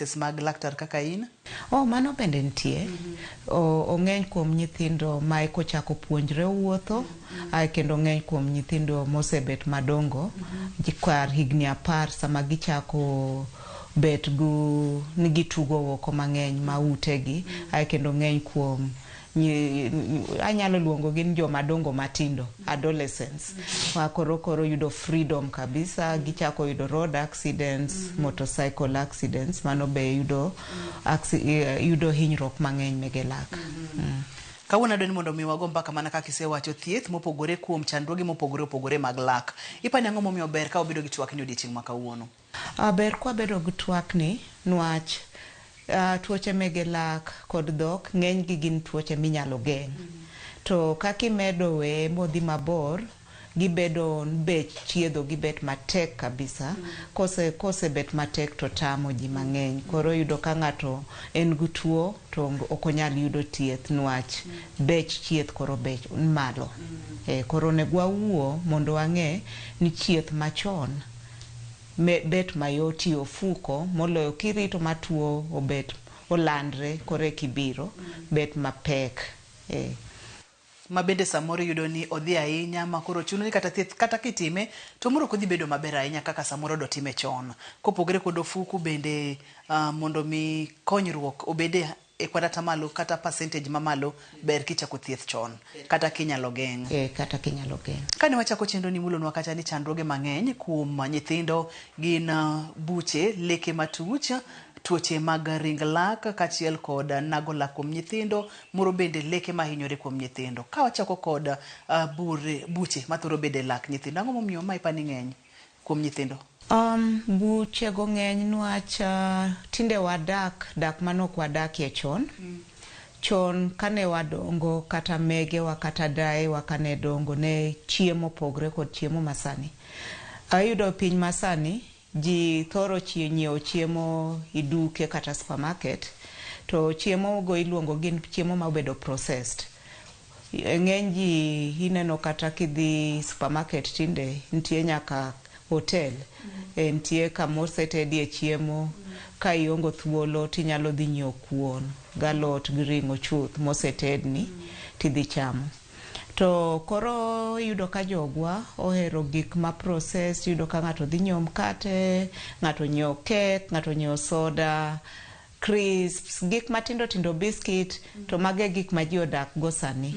services mag laktar kaka in? Mano bende nitie. Ong'eny kuom nyithindo ma kochako puonjre wuotho, kendo ng'eny kuom nyithindo mosebet madongo, kar higni 10 sama gichako bet ni gitugo oko mang'eny ma utegi, kendo ng'eny kuom anyalo luongo gin joma dongo matindo, adolescents, koro yudo freedom kabisa, gichako yudo road accidents, motorcycle accidents, mano be yudo hinyruok mang'eny mege lak. Kawuono adwani mondo mi wago mbaka mana kaka isewacho, thieth mopogore kuom chandruoge mopogore opogore mag lak. Ipani ang'o momiyo ber ka obedo gi twakni odiochieng' ma kawuono? Ber kwa bedo gi twakni nwach tuoche mege lak kod dhok ng'eny gi gin tuoche minyalo geng'. To kaka imedo we modhi mabor, gibedo bech chiedho gibet matek kabisa. Kose bet matek to tamo ji mang'eny. Koro yudo ka ng'ato en gu tuo to ok onyal yudo thieth nwach bech chieth koro bech malo. Koro ne gwawuo mondo wang'e ni chieth machon bet mayot i ofuko moloyo kirito matuo obet olandre kore kibiro bet mapek. Ma bende samoro yudo ni odhi ahinya ma koro chuno ni kata thieth kata kitime to moro kodhi bedo maber ahinya kaka samoro do time chon. Kopogore kod ofuku bende mondo mi konyruok obede e kwadata malo kata percentage mamalo ber kichako thieth chon kata kinyalo geng'. Kata kinyalo geng'. Kane wachako chenro ni mulonwa kacha ni chandruoge mang'eny kuom nyithindo gin buche, leke matuch, tuoche mag ring lak kachiel kod nago lak kuom nyithindo, moro bende leke mahinyore kuom nyithindo. Ka wachako kod buche mathoro bede lak nyithindo, ang'o momiyo ma ipani ng'eny kuom nyithindo? Buche go ng'eny nwach tinde wadak manok wadakie chon. Chon kane wadongo kata megewa kata daewa kane dongo ne chiemo pogre kod chiemo masani. Ayudo piny masani ji thoro nyiewo chiemo iduke kata supermarket, to chiemo go iluongo gin chiemo ma obedo processed. Ng'eny ji ineno kata kidhi supermarket tinde nitie nyaka hotel, nitie kamosetedie chiemo, ka iongo thuolo tinyalo dhi nyiewo kuon galot gi ring'o chuth mosetedni tidhi chamo. To koro yudo ka jogwa ohero gik ma process, yudo ka ng'ato dhi nyiewo mkate, ng'ato nyiewo kek, ng'ato nyiewo soda, crisps, gik matindo tindo biscuit, to mage gik ma ji odak go sani.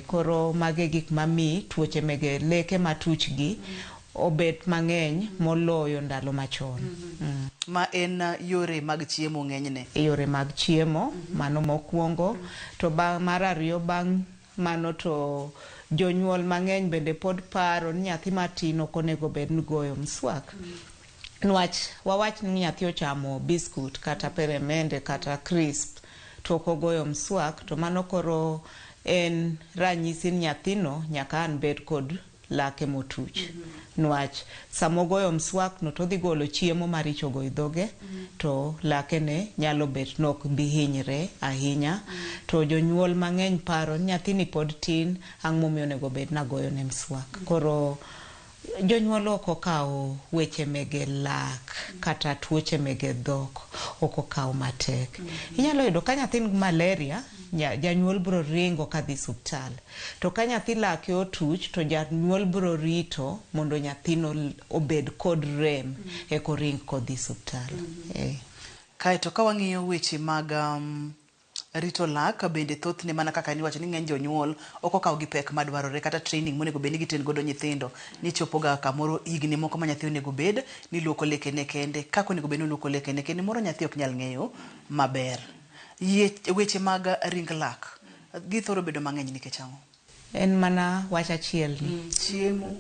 Koro mage gik mami tuoche mege leke matuch gi obet mang'eny moloyo ndalo machon. Ma en yore mag chiemo ng'enyne. Yore mag chiemo, mano mokwongo. To mar ariyo bang' mano to jonyuol mang'eny bende pod paro ni nyathi matin ok onego bed ni goyo mswak. Nwach wawach ni nyathi ochamo biskut kata peremende kata crisp to ok ogoyo mswak, to mano koro en ranyisi ni nyathino nyaka an bed kod lake motuch. Nwach samogoyo mswak no to dhi golo chiemo maricho go idhoge, to lake ne nyalo bet nok bi hinyre ahinya. To jonyuol mang'eny paro nyathini pod tin, ang' momiyo onego bed na goyo ne mswak. Koro jonyuol ok okawo weche mege lak kata tuoche mege dhok ok okawo matek. Inyalo yudo ka nyathi malaria, janyuol bro ringo kadhi suptal. To ka nyathi lake otuch to janyuol bro rito mondo nyathino obed kod rem eko ring kodhi suptal. Kaeto ka wang'iyo weche mag rito lak bende thothne mana kaka niwacho ni ng'eny jonyuol ok okawo gi pek madwarore kata training monego bed ni giten godo nyithindo, ni chopoga kamoro higni moko ma nyathi onego bed ni luoko lekene kende. Kaka onego bed ni luoko lekene kende moro nyathi ok nyal ng'eyo maber. Weche mag ring lak githoro bedo mang'eny nikech ang'o? En mana wach achiel ni chiemo.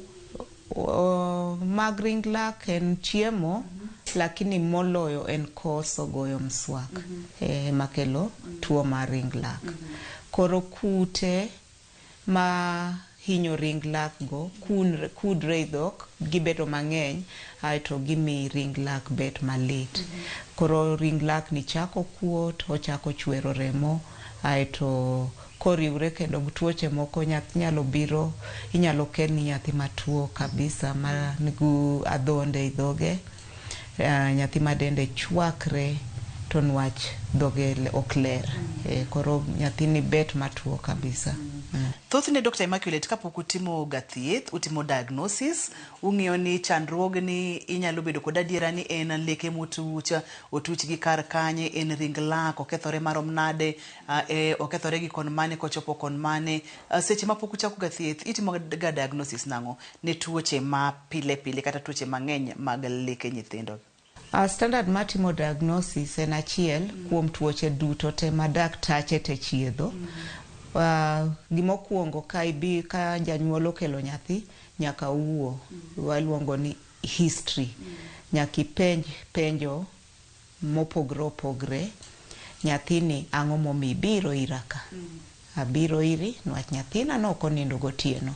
Mag ring lak en chiemo, lakini moloyo en koso goyo mswak makelo tuo mar ring lak. Koro kute ma hinyo ring lak go kudre i dhok gibedo mang'eny, aeto gimi ring lak bet malit. Koro ring lak ni chako kuot, ochako chwero remo, aeto koriwre kendo tuoche moko nyalo biro, inyalo kel ni nyathi matuo kabisa ma nigu adhonde i dhoge, nyathi ma dende chwakre, to nwach dhoge ok ler. Koro nyathini bet matuo kabisa. Thothne Dr. Immaculate, kapok utimo ga thieth, utimo diagnosis, ung'iyo ni chandruogni inyalo bedo kod adiera ni en leke motuch, otuch gi kar kanye, en ring lak, okethore marom nade, okethore gi kon mane kochopo kon mane. Seche ma pok uchako ga thieth, itimo ga diagnosis nang'o ne tuoche ma pile pile kata tuoche mang'eny mag leke nyithindo? Standard matimo diagnosis en achiel kuom tuoche duto te ma daktache te chiedho. Gimokuongo ka janyuol okelo nyathi nyaka uwuo, waluongo ni history. Nyaki penjo mopogre opogre, nyathini ang'o momi biro ira ka? Abiro iri nwach nyathina nok onindo gotieno,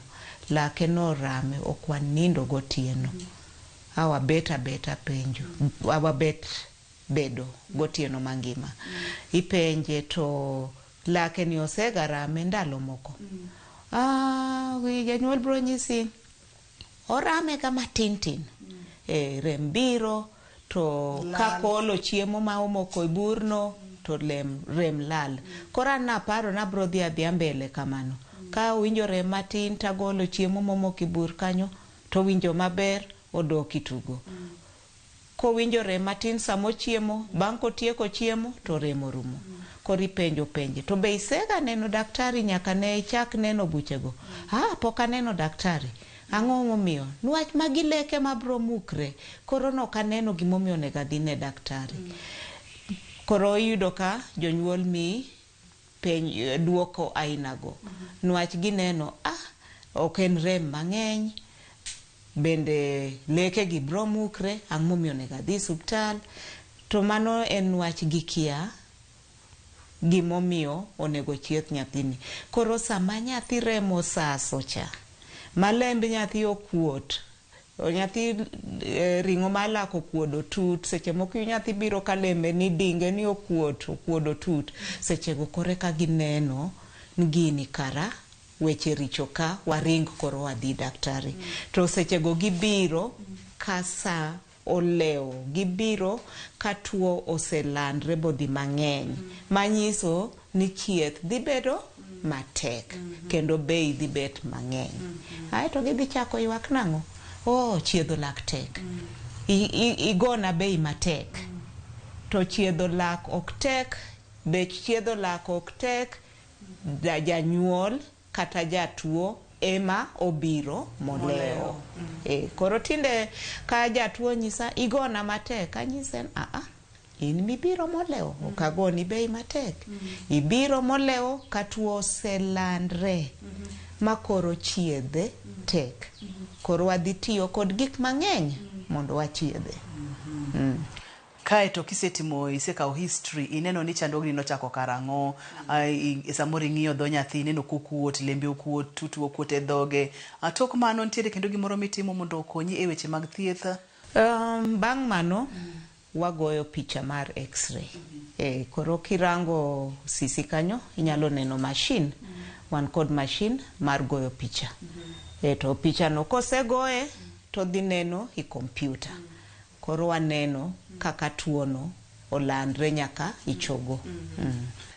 lake no rame ok wanindo gotieno. Awabet penjo, awabet bedo gotieno mangima. Ipenje to lake ni osegarame ndalo moko. Janyuol bro nyisi orame ga matin. Rem biro to kakolo chiemo ma omoko e burno to rem lal. Kora naparo na bro dhia mbele kamano. Ka winjo rem matin tagolo chiemo momoko e bur kanyo to winjo maber odoki tugo. Ko winjo rem matin samo chiemo, bang' kotieko chiemo to rem orumo. Kori penje to be isega neno daktari nyaka ne chak neno buchego? Pok aneno daktari. Ang'o momiyo? Nwach magi leke mabro mukre, koro no kaneno gimomiyo nego adhi ne daktari. Koro yudo ka jonyuol mi duoko ainago. Nwach gineno ok en rem mang'eny, bende leke gi bro mukre, ang'o momiyo nego adhi suptal. To mano en nwach gikia gimomiyo onego chieth nyathini. Koro sama nyathi remo saso cha, malemb nyathi okuot, nyathi ring'o malako okuodo tut, seche moko nyathi biro kalembe ni dinge ni okuodo tut, seche go kore ka gineno gini kara weche richo ka, waring koro wadhi daktari. To seche go gibiro kasa oleo, gibiro ka tuo oselandre bodhi mang'eny, manyiso ni chieth dhi bedo matek, kendo bei dhi bet mang'eny. To gidhi chako ywak nang'o? Chiedho lak tek. Igona bei matek. To chiedho lak ok tek, bech chiedho lak ok tek, janyuol kata jatuo ema obiro moleo. Koro tinde ka jatuo nyisa igona matek, anyisen in mibiro moleo, ok agoni bei matek. Ibiro moleo ka tuo oselandre makoro chiedhe tek. Koro wadhi tiyo kod gik mang'eny mondo wachiedhe. Kae to kisetimo isekawo history, ineno ni chandruogni nochako karang'o, samoro ing'iyo dho nyathi, ineno kokuot, lembe okuot, tutu okuot e dhoge. Tok mano nitiere kendo gimoro mitimo mondo okonyi e weche mag thieth? Bang' mano wagoyo picha mar x-ray. Koro kirango sisi kanyo inyalo neno machine. Wan kod machine mar goyo picha. To picha no kosegoye to dhi neno i kompyuta. Koro waneno kaka tuono olandre nyaka ichogo.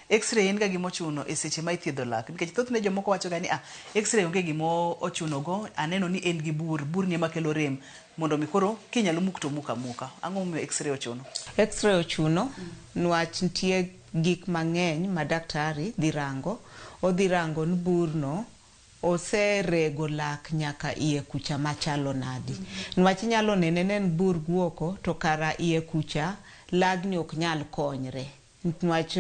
X-ray en ga gimochuno e seche ma ithiedho lak, nikech thothne jomoko wacho ga ni X-ray onge gimo ochuno go, aneno ni en gi bur ni ema kelo rem, mondo mi koro kinyalo muk to muka muka. Ang'o momiyo X-ray ochuno? X-ray ochuno nwach nitie gik mang'eny ma daktari dhi rango. Odhi rango ni burno oserego lak nyaka iye kucha machalo nadi. Nwach nyalo nene bur guoko to kara iye kucha lagni ok nyal konyre. Nwach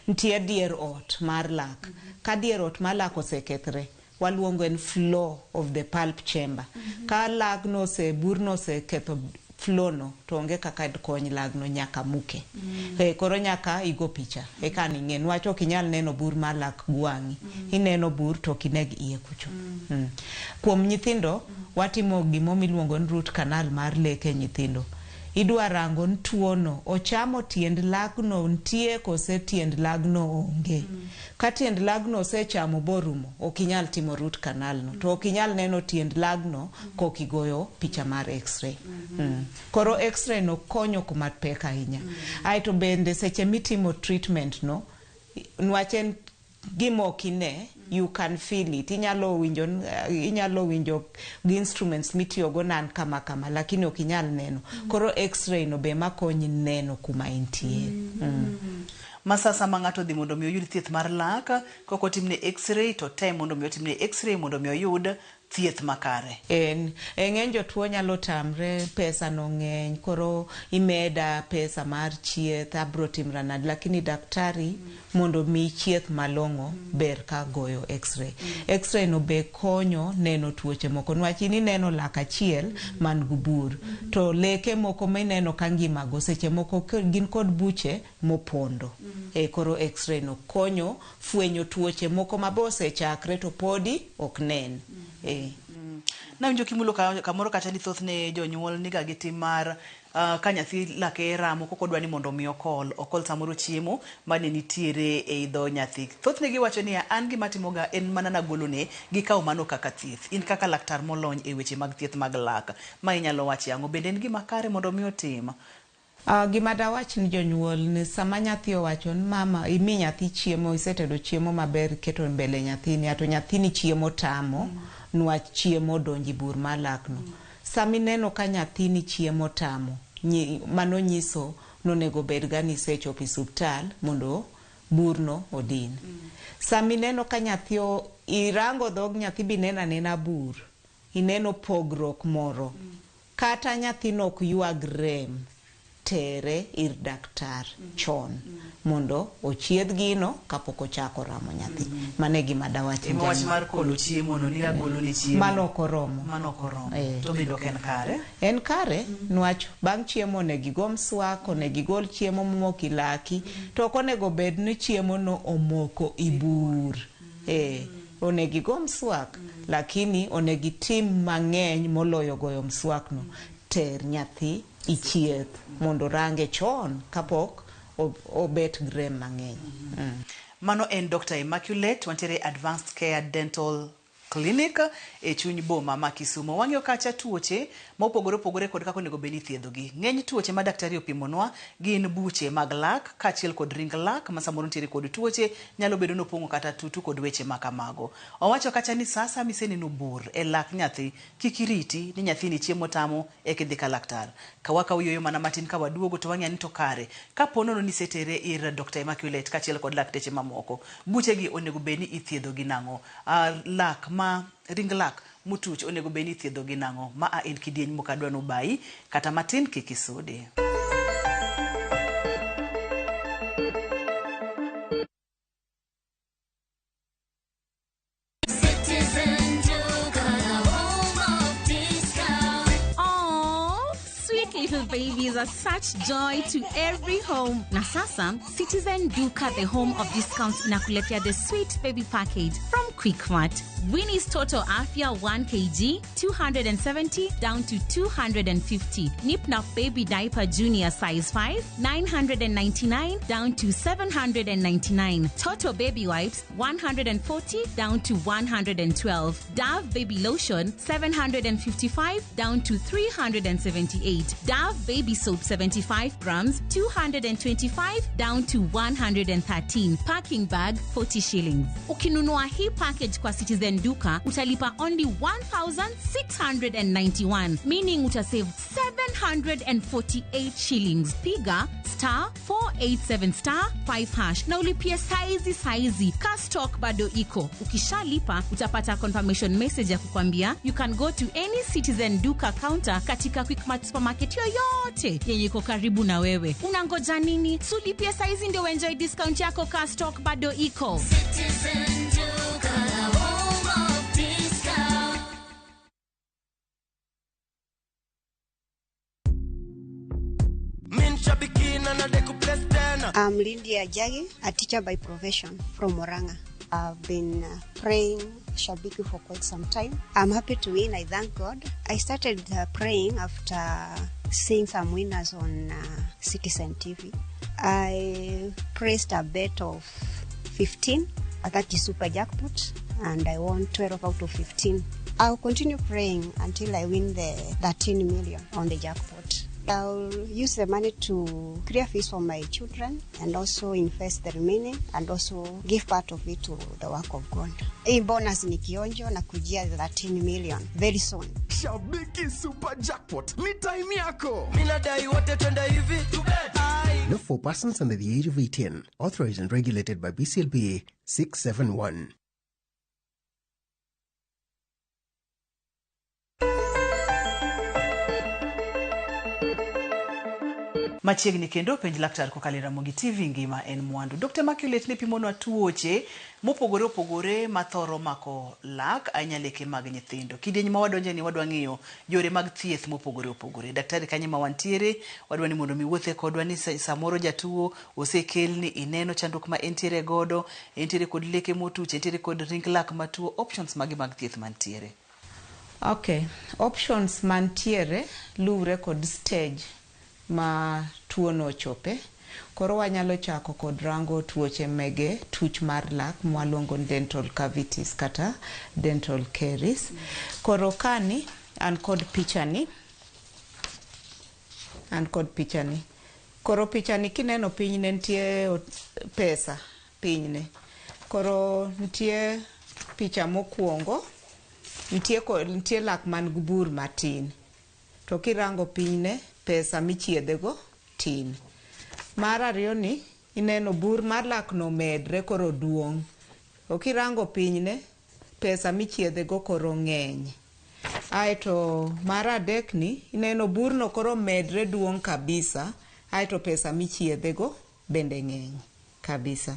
nitie dier ot mar lak. Ka dier ot mar lak osekethre, waluongo en flow of the pulp chamber. Ka lagno burno oseketho flow no, to onge kaka kony lagno, nyaka muke. Koro nyaka igo picha eka ning'e, nwach ok inyal neno bur mar lak gwang'i. Ineno bur to kineg iye kucho. Kuom nyithindo watimo gimo miluongo ni root canal mar leke nyithindo. idwa rango ni tuono ochamo tiend lagno ntie kose tiend lagno onge. Ka tiend lagno osechamo borumo ok inyal timo root canal no, to ok inyal neno tiend lagno kokigoyo picha mar x-ray. Koro x-ray no konyo kuma pek ahinya. Aito bende seche mitimo treatment no nwachen gimokine, you can feel it. Inyalo winjo instruments mitiyogo nan kama lakini ok inyal neno. Koro x-ray no be makonyi neno kuma intie. Masasa mangato dhi mondo mi oyud thieth mar lak, koko timne x-ray to time mondo mi otimne x-ray mondo mi oyud thieth makare. Ng'eny jotuo nyalo tamre, pesa no ng'eny, koro imeda pesa mar chieth, abro timra nade, lakini daktari mondo mi chieth malong'o ber ka goyo x-ray. X-ray no be konyo neno tuoche moko, nwachi ni neno lak achiel man gubur, to leke moko mineno ka ngimago seche moko gin kod buche mopondo. Koro x-ray no konyo fwenyo tuoche moko mabose chakre to podi ok nen. Na winjo kimulo kamoro kacha ni thothne jonyuol niga gi tim mar ka nyathi lake ramo koko dwani mondo mi okol samoro chiemo mane nitiere e dho nyathi. Thothne giwacho ni an gima timoga en mana nagolone gi kaw mano kaka thieth. In kaka laktar molony e weche mag thieth mag lak, ma inyalo wachi ang'o, bende en gima kare mondo mi otim? Gima dawach ni jonyuol ni sama nyathi owacho ni mama imi nyathi chiemo, isetedo chiemo maber keto mbele nyathini, ato nyathini chiemo tamo, nwach chiemo donji bur malakno. Sami neno ka nyathini chiemo tamo, mano nyiso nonego bedga ni sechopi subtal mondo burno odin. Sami neno ka nyathi irango dhog nyathi binena nena bur, ineno pogrok moro, kata nyathino ok yuag rem, tere ir daktar chon mondo ochiedh gino kapok ochako ramo nyathi. Mane gima dawachi wach mar kolo chiemo no ni agolo ni chiemo mano koromo to bendo ken kare en kare nwach bang' chiemo ne gigom swako ne gigol chiemo momokilaki to konego bed ni chiemo no omoko ibur onegi gom swak lakini onegi tim mang'eny moloyo goyo mswak no. Ter nyathi ichieth mondo range chon kapok obet grem mang'eny. Mano en Dr. Immaculate wantiere Advanced Care Dental Clinic e chuny boma ma Kisumu. Wang'eyo kacha tuoche mopogore kod kako nego beni thiedho gi. Ng'eny tuoche ma daktari opimonwa gin buche mag lak kaachiel kod ring lak ma samoro nitiere kod tuoche nyalo bedo no pongo kata tutu kod weche makamago. Owacho kacha ni sasa miseneno bur e lak nyathi kikiriti ni nyathini chiemo tamo e kidhi ka laktar. Kawaka uyoyo mana matin ka waduogo to wang'ani to kare kaponono ni setere ir Dr. Immaculate kaachiel kod lakteche mamoko. Buche gi onego beni ithiedho gi nang'o? Lak ma ring lak mutuch onego beni thiedho gi nang'o? Ma en kidieny mokadwa no bai kata matin kikisude. Babies are such joy to every home. Na sasa, Citizen Duka, the home of discounts, inakuletea the sweet baby package from Quickmart. Winnie's Total Afya 1 kg, 270 down to 250. Nipnap Baby Diaper Junior size 5, 999 down to 799. Toto Baby Wipes 140 down to 112. Dove Baby Lotion 755 down to 378. Dove Baby Soap 75 grams 225 down to 113. Packing bag 40 shillings. Ukinunua hii package kwa Citizen Duka utalipa only 1,691, meaning utasave 748 shillings. Piga *487*5# na ulipia saizi ka stock bado iko. Ukishalipa utapata confirmation message ya kukwambia you can go to any Citizen Duka counter katika Quickmart supermarket yoyote yenye iko karibu na wewe. Unangoja nini? Sulipia saizi ndio enjoy discount yako ka stock bado iko. Citizen Duka, home of discount. I'm Lindy Ajagi, a teacher by profession from Moranga. I've been praying Shabiki for quite some time. I'm happy to win. I thank God. I started praying after seeing some winners on Citizen TV. I placed a bet of 15. That is super jackpot, and I won 12 out of 15. I'll continue praying until I win the 13 million on the jackpot. I'll use the money to clear fees for my children and also invest the remaining and also give part of it to the work of God. Hii bonus ni kionjo na kujia 13 million very soon. Shabiki Super Jackpot ni time yako. Minadai wote twenda hivi to bet. Not for persons under the age of 18. Authorized and regulated by BCLBA 671. Machiegni kendo penj laktar kokalo Ramogi TV ngima en mwandu. Dr. Immaculate ne pimonwa tuoche mopogore opogore mathoro mako lak anyaleke mag nyithindo. Kidieny ma wadonje ni wadwa ng'iyo yore mag thieth mopogore opogore. Daktari kanye ma wantiere wadwa ni mondo miwuothe kodwa ni samoro jatuo osekelni ineno chandruok ma entiere godo, entiere kod leke motuche, entiere kod ring lak matuo, options mag thieth mantiere. Okay, options mantiere luwre kod stage ma tuo no chope. Koro wanyalo chako kod rango tuoche mege tuch mar lak mwaluongo dental cavities kata dental caries. Koro kani an kod pichani. Koro pichani kineno pinyne nitie pesa pinyne. Koro nitie picha mokuongo, nitie lak man gbur matin. To kirango pinyne pesa michiedhego tin. Mar ariyo ni ineno bur mar lak no medre koro duong'. Okirango pinyne pesa michiedhego koro ng'eny. Aeto mar adek ni ineno bur no koro medre duong' kabisa. Aeto pesa michiedhego bende ng'eny kabisa.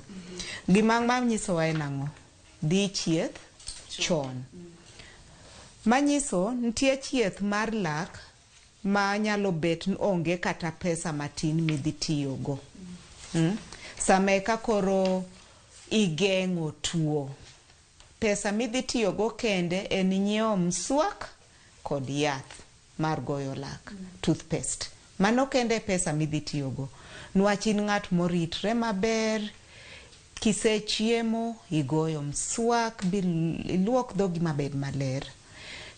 Gima manyisowa en ang'o? Dhi chieth chon. Manyiso nitie chieth mar lak ma nyalo bet onge kata pesa matin midhi tiyogo. Sama eka koro igeng'o tuo. Pesa midhi tiyogo kende en nyiewo mswak kod yath mar goyo lak, toothpaste. Mano kende pesa midhi tiyogo. Nwach in ng'at moritre maber, kisechiemo, igoyo mswak, iluok dhogi mabed maler.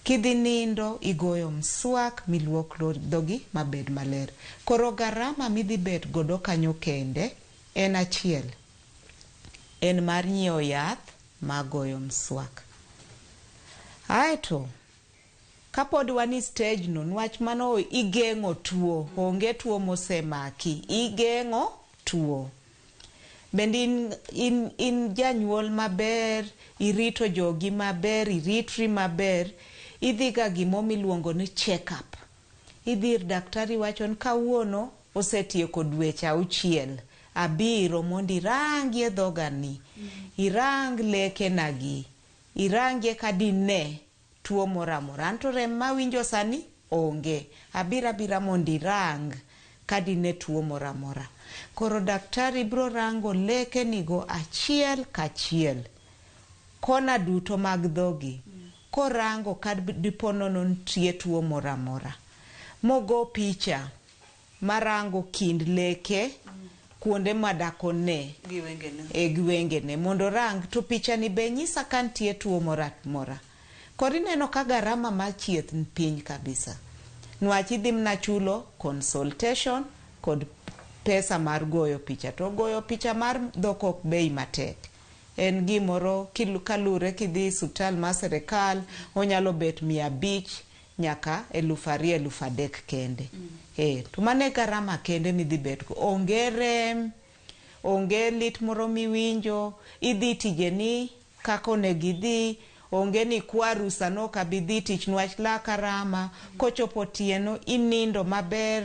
Kidhi nindo igoyo mswak miluok dhogi mabed maler. Koro garama midhi bet godo kanyo kende en achiel. En mar nyiewo yath magoyo mswak. Aeto kapod wani stage no, nwach mano igeng'o tuo, onge tuo mosemaki, igeng'o tuo. Bende in janyuol maber, irito jogi maber, iritri maber, idhiga gimomiluongo ni check up. Idhi ir daktari wachon kawuono osetieko dweche 6, abiro mondo irangie dhogani, irang leke nagi, irangie kadine tuo moramora. Anto rem mawinjo sani onge, abira mondo irang kadine tuo moramora. Koro daktari bro rango leke nigo achiel kachiel, kona duto mag dhogi. Korango kad diponono nitie tuo moramora. Mogo picha marango kind leke kuonde madakone giwengene mondo rang to picha ni be nyisa ka nitie tuo moramora. Koro ineno ka garama mar chieth ni piny kabisa. Nwach idhi mna chulo consultation kod pesa mar goyo picha. To goyo picha mar dhok ok bei matek. En gimoro kalure kidhi sutal ma serikal onyalo bet 500 nyaka 2,000 3,000 kende. To mane garama kende midhi bet go. Onge rem, onge lit moro miwinjo, idhi tijeni kako onegidhi, onge ni kwaru sano kabidhi tich nwach laka rama, kochopo tieno inindo maber,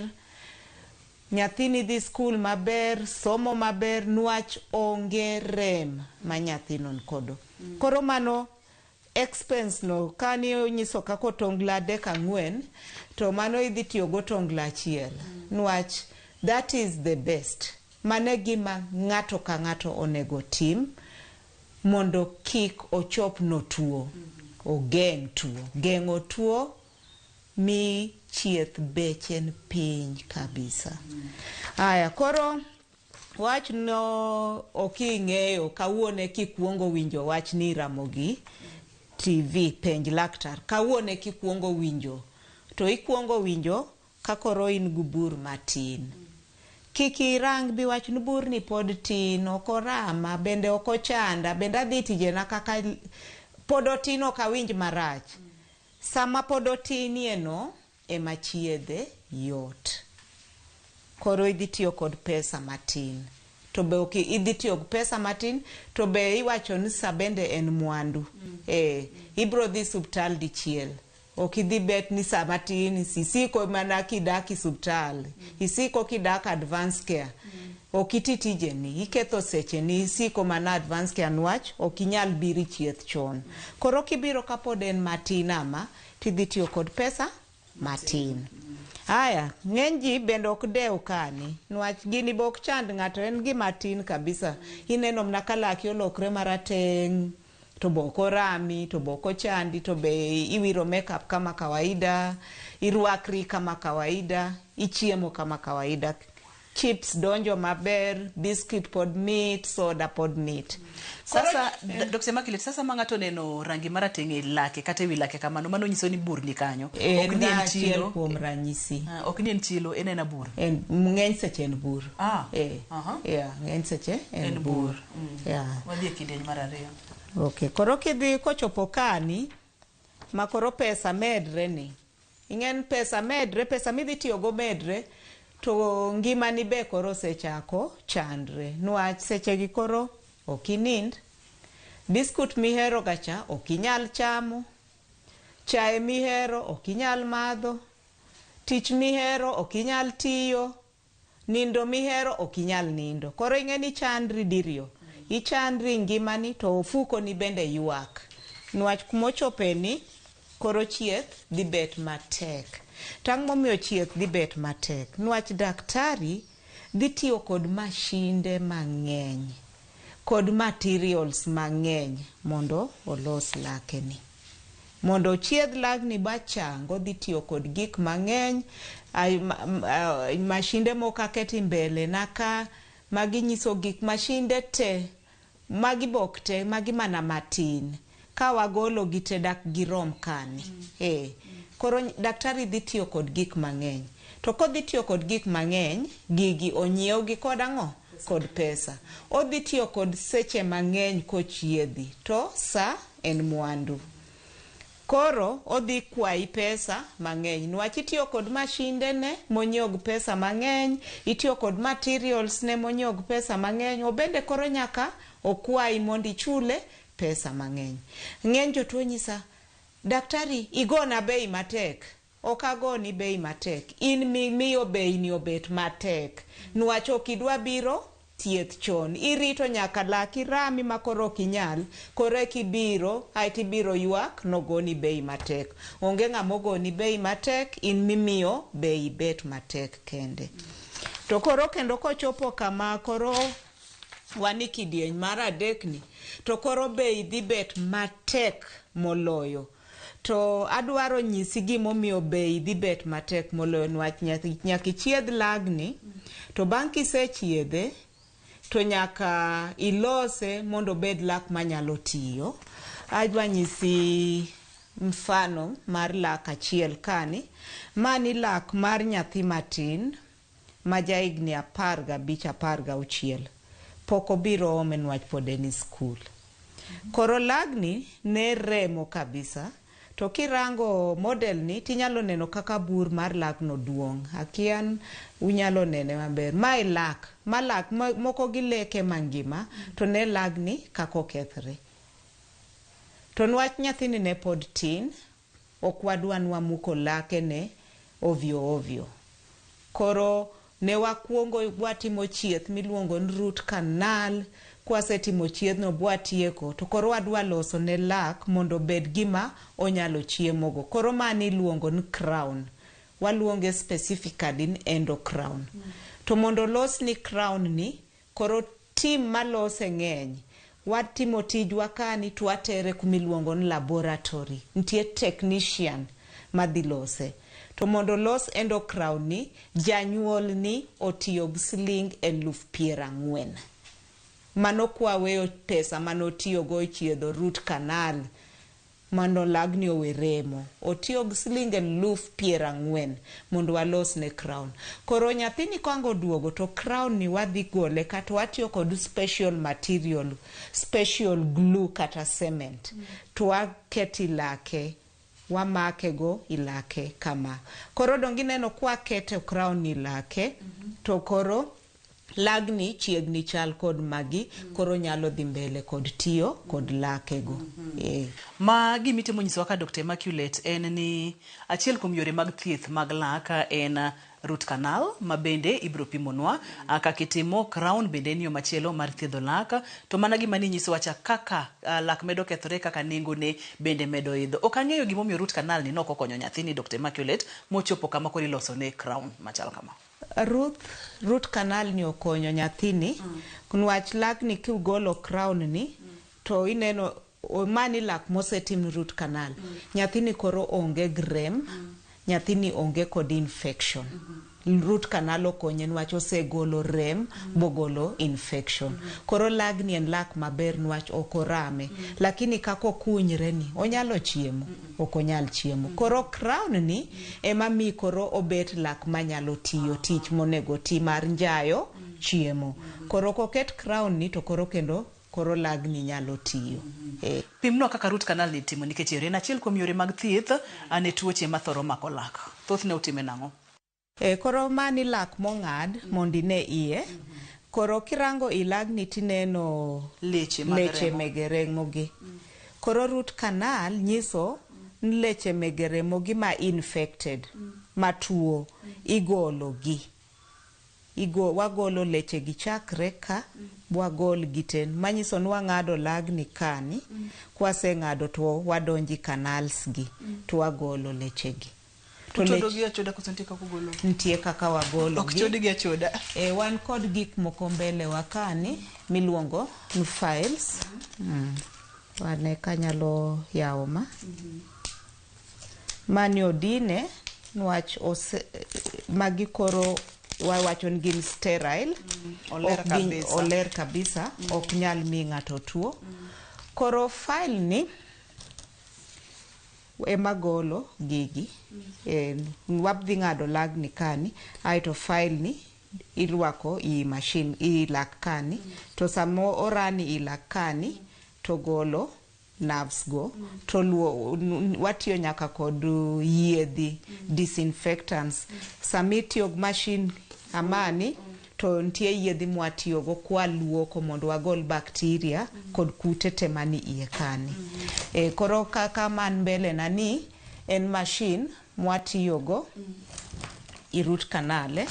nyathini dhi skul maber, somo maber, nwach onge rem ma nyathino nkodo. Koro mano expense no kani onyiso kako tongla 4 to mano idhi tiyogo tongla 1. Nwach that is the best. Mane gima ng'ato ka ng'ato onego tim mondo kik ochop no tuo, ogeng' tuo. Geng'o tuo mi chieth bechen piny kabisa. Aya, koro wach no oking'eyo kawuone kikuongo winjo wach ni Ramogi TV penj laktar. Kawuone kikuongo winjo, to ikuongo winjo kakoro in gubur matin. Kiki rang bi wach ni bur ni pod tin, okorama, bende okochanda, bende adhi tijena kaka podotin okawinj marach. Sama podotinie no, ema chiedhe yot. Koro idhi tiyo kod pesa matin. To be idhi tiyo kod pesa matin, to be iwacho ni sa bende en mwandu. Ibro dhi subtal dichiel. Okidhi bet ni sa matin, isiko mana kidaki subtal. Isiko kidaka advance care. Okiti tijeni, iketho seche ni isiko mana advance care nwach, okinyal biri chieth chon. Koro kibiro kapod en matin ama, tidhi tiyo kod pesa matin. Aya, ng'eny ji bende ok dew kani. Nwach gini bok chand ng'ato, en gi matin kabisa. Ineno mna kalaki olokre marateng', to boko rami, to boko chandi, to be iwiro makeup kama kawaida, irwakri kama kawaida, ichiemo kama kawaida. Chips donjo maber, biscuit pod meat, soda pod meat. Sasa Dr. Immaculate, sasa mangato neno rangi marateng' e lake kata ewi lake kamano, mano nyiso ni bur ni kanyo. Ok ni en chilo kuom ranyisi. Ok ni en chilo, en bur. En ng'eny seche en bur. Ng'eny seche en bur. Wadhi e kidieny mar ariyo. Okay, koro kidhi kochopo kani, ma koro pesa medre ni. Ingen pesa medre, pesa midhi tiyogo medre, to ngima ni be koro sechako chandre. Nwach seche gi koro okinind, biskut mihero gacha okinyal chamo, chae mihero okinyal madho, tich mihero okinyal tiyo, nindo mihero okinyal nindo. Koro ingeni chandri dirio. Ichandri ngimani to ofuko ni bende yuak. Nwach kumochopeni koro chieth dhi bet matek. Tang' momiyo chieth dhi bet matek. Nwach daktari dhi tiyo kod mashinde mang'eny, kod materials mang'eny mondo olos lakeni. Mondo chieth lagni bachango dhi tiyo kod gik mang'eny, mashinde mokaketi mbele naka magi nyiso gik mashinde te, magi bok te, magi mana matin. Ka wagolo gite dak girom kani. Koro daktari dhi tiyo kod gik mang'eny. To kodhi tiyo kod gik mang'eny, gigi onyiew gi kod ang'o? Kod pesa. Odhi tiyo kod seche mang'eny kochiedhi. To sa en mwandu. Koro odhi kwayi pesa mang'eny. Nwach itiyo kod mashinde ne monyiew pesa mang'eny, itiyo kod materials ne monyiew pesa mang'eny, obende koro nyaka okwayi mondo ichule pesa mang'eny. Ng'eny jotuo nyisa, daktari igona bei matek. Okagoni bei matek. In miyo bei ni obet matek. Nwach okidwa biro thieth chon. Irito nyaka laki rami makoro okinyal. Kore kibiro, haiti biro yuak, nogoni bei matek. Onge ng'amogoni bei matek, in mimiyo bei bet matek kende. To koro kendo kochopo kama koro wani kidieny mar adek ni, to koro bei dhi bet matek moloyo. To adwaro nyisi gimomiyo bei dhi bet matek moloyo. Nwach nyaka chiedh lagni, to bang' kisechiedhe, to nyaka ilose mondo bed lak manyalo tiyo. Adwa nyisi mfano mar lak achiel kani. Mani lak mar nyathi matin, ma jaigni 15-16. Poko biro ome nwach pod en skul. Koro lagni ne remo kabisa. To kirango model ni, tinyalo neno kaka bur mar lagno duong'. Akian unyalo nene maber. Mae lak. Ma lak moko gi leke mangima. To ne lagni kako kethre. To nwach nyathini ne pod tin. Okwadwa nwamuko lake ne ovyo. Koro ne wakuongo watimo chieth miluongo ni root canal. Kwasetimo chiethno bwatieko, to koro wadwa loso ne lak mondo bed gima onyalo chiemogo. Koro mani iluongo ni crown. Waluonge specifically ni endocrown. To mondo los ni crown ni, koro team malose ng'eny. watimo tijwa kani to watere kumiluongo ni laboratory. Nitie technician madhi lose. To mondo los endocrine ni, janyuol ni otiyo gi siling 40,000. Mano kwaweyo pesa manotiyo go chiedho root canal mano lagni owe remo. Otiyo gi siling 40,000 mondo walos ne crown. Koro nyathini kwango duogo to crown ni wadhi gole kata watiyo kod special material, special glue kata cement. To waketi lake, wamake go ilake kama. Koro dongi neno kwa kete crown ni lake, to koro lagni chiegni chal kod magi, koro nyalo dhi mbele kod tiyo kod lake go. Ma gimitimo nyiso ka Dr. Immaculate en ni achiel kuom yore mag thieth mag laka en root canal, ma bende ibro pimonwa. Kakitimo crown bende niyo machielo mar thiedho laka. To mana gima ni nyiso wacha kaka lak medo kethore, kaka nengo ne bende medo idho. Ok ang'eyo gimomiyo root canal ni noko konyo nyathini Dr. Immaculate mochopo kama kori loso ne crown machal kama. Root canal ni okonyo nyathini. Kunwach lak ni kigolo crown ni, to ineno mani lak mosetim root canal. Nyathini koro onge grem, nyathini onge kod infection. Root canal okonye nwach osegolo rem bogolo infection. Koro lagni en lak maber nwach okorame. Lakini kako kunyre ni, onyalo chiemo, okonyal chiemo. Koro crown ni ema mi koro obet lak manyalo tiyo tich monego ti mar njayo chiemo. Koro koket crown ni to koro kendo koro lagni nyalo tiyo. Pimno kaka root canal ni timo nikech yore achiel kuom yore mag thieth ane tuoche mathoro mako lak. Thothne utime nang'o? Koro mani lak mong'ad mondi ne iye. Koro kirango ilagni tineno leche mege remo gi. Koro root canal nyiso leche mege remo gi ma infected, matuo, igolo gi. Wagolo leche gi chakre ka, wagol giten. Manyiso ni wang'ado lagni kani, kwase ng'ado to wadonji canals gi, to wagolo leche gi. Chodo gi achoda kusantie kako golo. Ntie kaka wagolo gi. Ok chodi gi achoda. Wan kod gik moko mbele wakani miluongo ni files. Wane kanyalo yawo ma. Mani odine nwach magi koro wawacho ni gin sterile. Oler kabisa. Ok nyal mi ng'ato tuo. Koro file ni emagolo gigi. Wabdhi ng'ado lagni kani, aito file ni irwako i machine, i lak kani, to samo orani i lak kani, to golo nerves go, to watiyo nyaka kod yiedhi, disinfectants. Samitiyo machine amani, to ntie yiedhi mwatiyo go kwa luoko mondo wagol bacteria kod kute temani iye kani. Koro kaka man mbele nani, en machine mwatiyo go i root canal.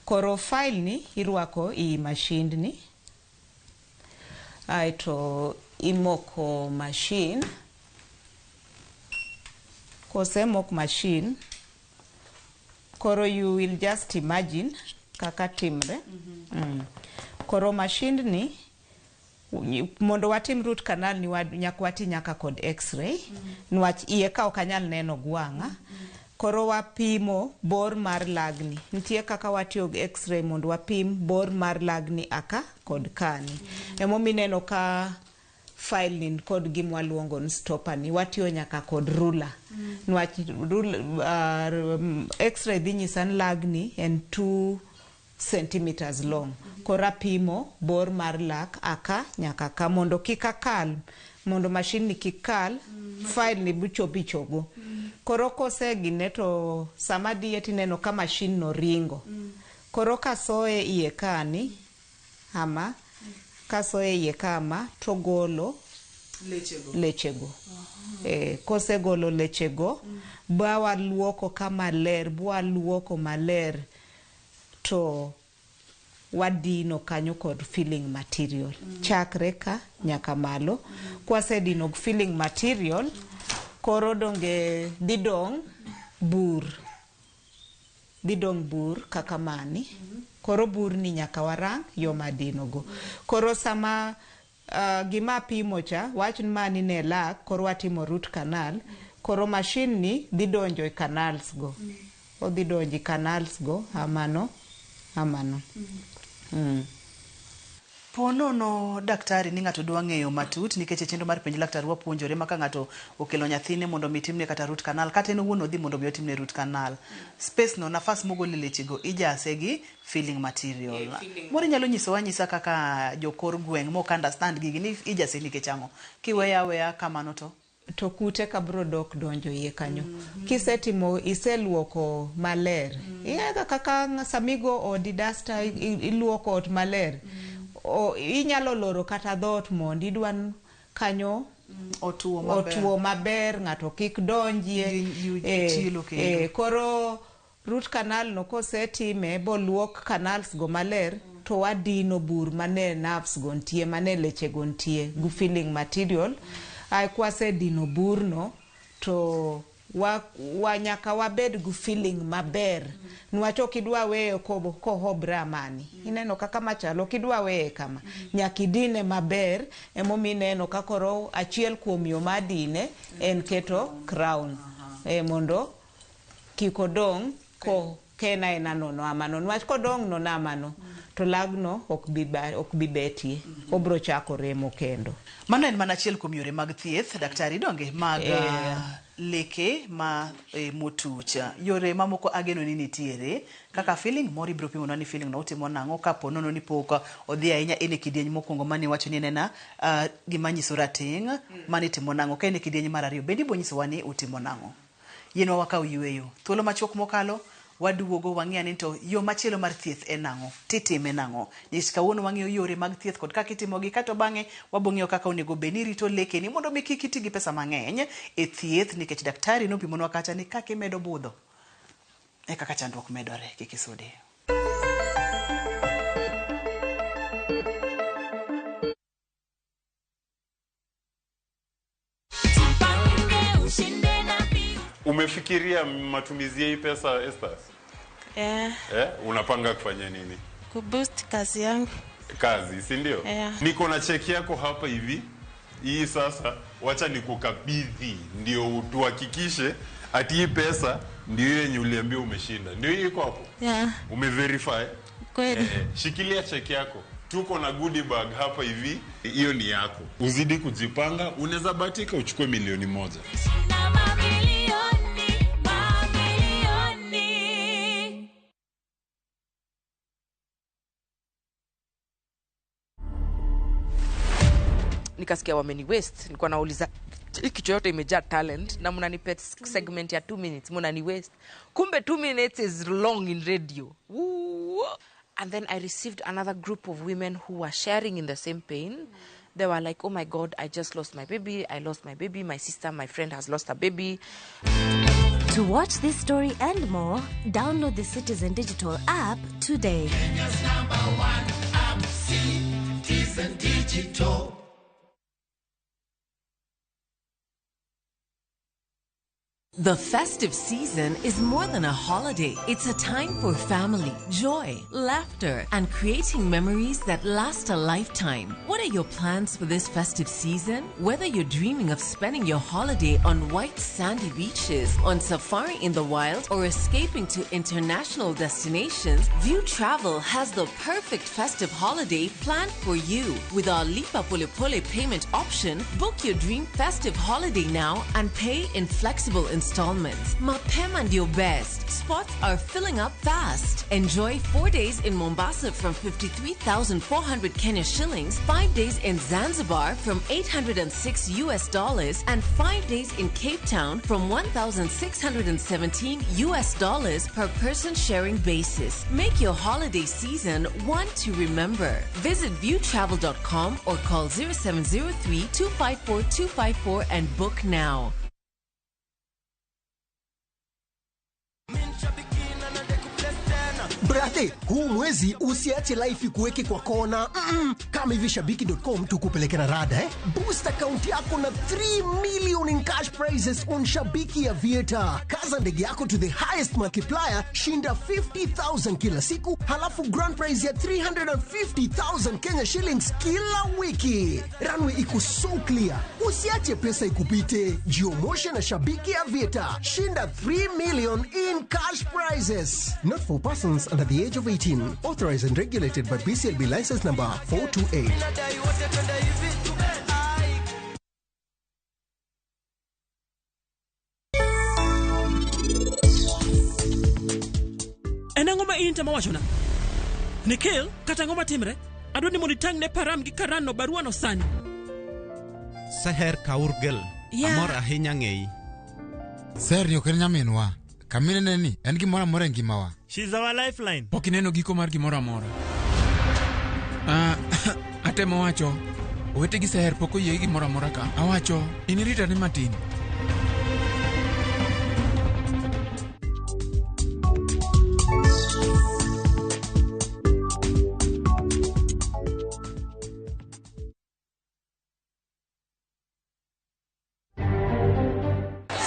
Koro file ni irwako i machine ni. Aito imoko machine. Kose mok machine, koro you will just imagine kaka timre. Koro machine ni mondo watim root canal ni wati nyaka kod x-ray. Nwach iye ka okanyal neno gwang'a. Koro wapimo bor mar lagni. Ntie kaka watiyo gi x-ray mondo wapim bor mar lagni aka kod kani. Mineno ka file ni kod gimwa luongo ni stopper ni. Watiyo nyaka kod ruler. Nwach x-ray dhi nyisa ni lagni en 2 centimeters long. Kora pimo bor mar lak aka nyaka ka mondo kika kal, mondo machine ni kikal, file ni buchopi chogo. Koro kose gine to sama dieti neno ka machine no ringo. Koro kasoe iye kani, ama kasoe iye kama, to golo lechego. Kose golo lechego, bawa luoko kama ler, bua luoko maler, to wadino kanyo kod filling material. Chakre ka nyaka malo. Kwase dino filling material, koro donge didong bur. Didong bur kaka mani. Koro bur ni nyaka warang yo madino go. Koro sama gima pimo cha wach mani ne lak koro watimo root canal koro machine ni dhi donjo e canals go odhi donjo e canals go amano Pono no daktari ni ng'ato dwa ng'eyo matut nikech chenro mar penj laktar wapuonjore maka ng'ato okelo nyathine mondo mitimne kata root canal kata en owuon odhi mondo otimne root canal space no nafas mogol leche go ijase gi filling material moro nyalo nyisa kaka jokor gweng' mok understand gigi ni ijase nikech ang'o kiweya kamano to kute kabro dok donjo iye kanyo kisetimo iseluoko maler kaka samigo odi duster iluoko ot maler inyalo loro kata dhot mondo idwan kanyo otuo maber ng'ato kik donjie koro root canal no kosetime boluok canals go maler to wadino bur mane nerves go ntie mane leche go ntie gu filling material ai kwase dino burno to nyaka wabed gu feeling maber nwach okidwa weyo kohobra mani ineno kaka machalo kidwa weye kama nyaki dine maber emomi neno kakoro achiel kuom yo madine en keto crown mondo kikodong ko kena ena nono amano nwach kodong nono amano to lagno ok bi betie obro chako remo kendo mano en mana achiel kuom yore mag thieth daktari donge mag leke ma motucha yore mamoko ageno ni nitiere kaka feeling mori bro pimo ni feeling no utimo nango kapo nono ni poko odhi ahinya ene kidieny mokwongo mani wacho ni nena gima nyiso rating mani timo nango ka ene kidieny mar ariyo bendi bo nyiso wani utimo nango yenwa wakaw yweyo thuolo machuok mokalo waduogo wang'eyo ni to yo machielo mar thieth en nango titime nango nyis kawuono wang'eyo yore mag thieth kod kaka itimo gi kato bang'e wabong'eyo kaka onego beni rito lekeni mondo mi kik iti gi pesa mang'eny e thieth nikech daktari nopimonwa kacha ni kaka imedo budho e kaka chandruok medore kik isudi. Umefikiria matumizi ya hii pesa Esther? Unapanga kufanya nini? Kuboost kazi yangu. Kazi, si ndio? Niko na cheki yako hapa hivi. Hii sasa wacha nikukabidhi ndio tuhakikishe ati hii pesa ndio yenye uliambia umeshinda. Ndio hii iko hapo? Umeverify? Kweli. Shikilia cheki yako. Tuko na goodie bag hapa hivi. Hiyo ni yako. Uzidi kujipanga, unaweza bahatika uchukue milioni 1. Nikasikia wameni waste, nilikuwa nauliza kitu yote imejaa talent na mnanipet segment ya 2 minutes mnani waste, kumbe 2 minutes is long in radio. And then I received another group of women who were sharing in the same pain. They were like, oh my God, I just lost my baby, my sister, my friend has lost a baby. To watch this story and more, download the Citizen Digital app today. Kenya's #1 app, Citizen Digital. The festive season is more than a holiday. It's a time for family, joy, laughter, and creating memories that last a lifetime. What are your plans for this festive season? Whether you're dreaming of spending your holiday on white sandy beaches, on safari in the wild, or escaping to international destinations, View Travel has the perfect festive holiday planned for you. With our Lipa Pole Pole payment option, book your dream festive holiday now and pay in flexible installments. Mapema ndio best. Spots are filling up fast. Enjoy 4 days in Mombasa from 53,400 Kenya shillings, 5 days in Zanzibar from $806 and 5 days in Cape Town from $1,617 per person sharing basis. Make your holiday season one to remember. Visit viewtravel.com or call 0703-254-254 and book now. Brate, huu mwezi usiache life kuweke kwa kona. kama hivi shabiki.com tukupeleke na rada Boost account yako na 3 million in cash prizes on Shabiki Aviator. Kaza ndege yako to the highest multiplier, shinda 50,000 kila siku, halafu grand prize ya 350,000 Kenya shillings kila wiki. Runway iko so clear. Usiache pesa ikupite. Jiomoshe na Shabiki Aviator. Shinda 3 million in cash prizes. Not for persons under the age of 18. Authorized and regulated by BCLB license number 428. Enangoma inta mawachona. Nikhil kata ngoma timre. Adoni monitang ne param gi karano barua no sani. Seher kaurgel. Amor ahinya ngei. Ser ni oken nyaminwa. Kamine neni en gimora mora ngimawa. She's our lifeline. Pokineno giko mar gimora mora. Atemo wacho. Owete gi Seher poko yie gimora mora ka. Awacho inirita ni matin.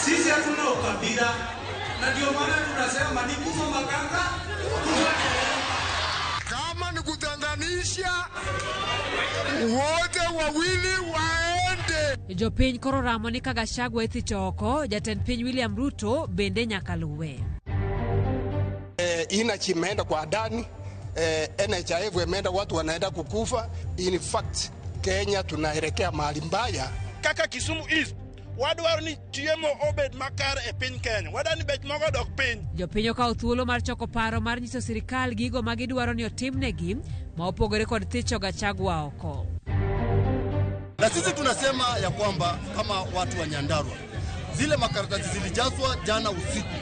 Sisi hatuna ukabila na ndio maana tunasema ni kufa makanga. Kama ni kutenganisha wote wawili waende. Jopiny koro ramo ni Gachagua ithicho oko, jatend piny William Ruto bende nyaka luwe. Inachi imeenda kwa Adani, NHIF imeenda, watu wanaenda kukufa. In fact, Kenya tunaelekea mahali mbaya. Kaka Kisumu East wadwaro ni chiemo obed makar e piny Kenya. Wadani bet mogo dok piny. Jopiny okawo thuolo mar choko paro mar nyiso sirikal gigo ma gidwaro ni otimnegi ma opogore kod thicho Gachagua oko. Na sisi tunasema ya kwamba kama watu wa Nyandarua, zile makaratasi zilijazwa jana usiku.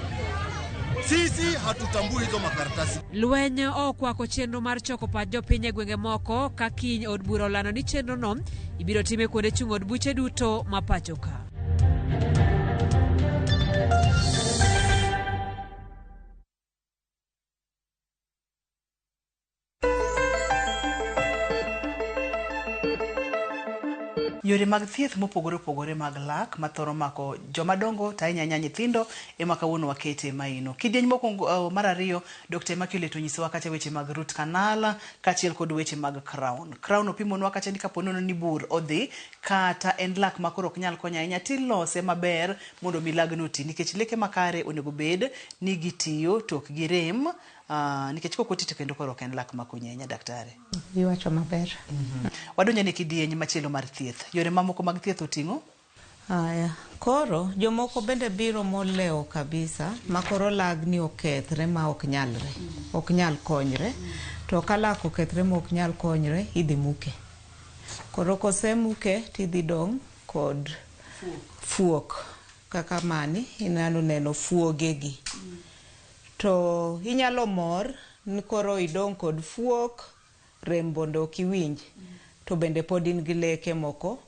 Sisi hatutambui hizo makaratasi. Lweny okwako chenro mar choko pach jopiny e gwenge moko ka kiny od bura olando ni chenro no ibiro time kuonde chung' od buche duto ma pacho ka. Yore mag thieth mopogore opogore mag lak mathoro mako jomadongo tainyanya nyithindo ema kawuono wakete maino. Kidieny mokwongo mar ariyo Dr. Immaculate onyisowa kacha weche mag root canal kachiel kod weche mag crown. Crown opimonwa kacha ni kaponono ni bur odhi kata en lak makoro ok nyal konya ahinya tilose maber mondo milagno ti nikech leke makare onego bed ni gitiyo tok gi rem. Nikech kokotito kendo koro ken lak makonyenya daktari. Iwacho maber. Wadonja ne kidieny machielo mar thieth. Yore mamoko mag thieth oting'o? Aya, koro jomoko bende biro moleo kabisa makoro lagni okethre ma ok nyalre. Ok nyal konyre. To kala okethre ma ok nyal konyre idhi muke. Koro kosemuke tidhi dong kod fuok kaka mani inalo neno fuogegi. To inyalo mor ni koro idong kod fuok rembondo kiwinj to bende pod in gi leke moko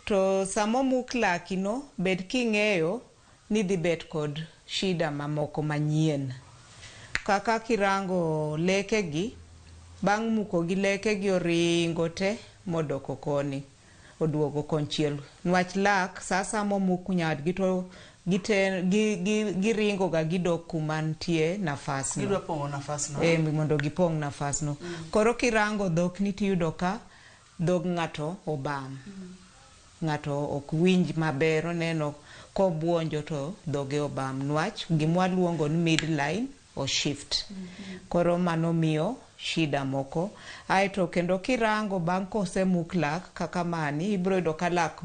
to samo muk lakino bed king'eyo ni dhi bet kod shida mamoko manyien kaka kirango lekegi bang' muko gi lekegi oringo te modoko koni oduogo konchiel nwach lak sasa momuk nyadgi to giringo ga gidok kumantie nafasno. Gidwa pongo nafasno. Mondo gipong nafasno. Koro kirango dhok ni tiyudo ka dhog ng'ato obam. Ng'ato ok winj maber oneno kobuonjo to dhoge obam nwach gimwa luongo ni midline o shift. Koro mano miyo shida moko. Aito kendo kirango bang' kosemuk lak kaka mani ibro yudo ka lak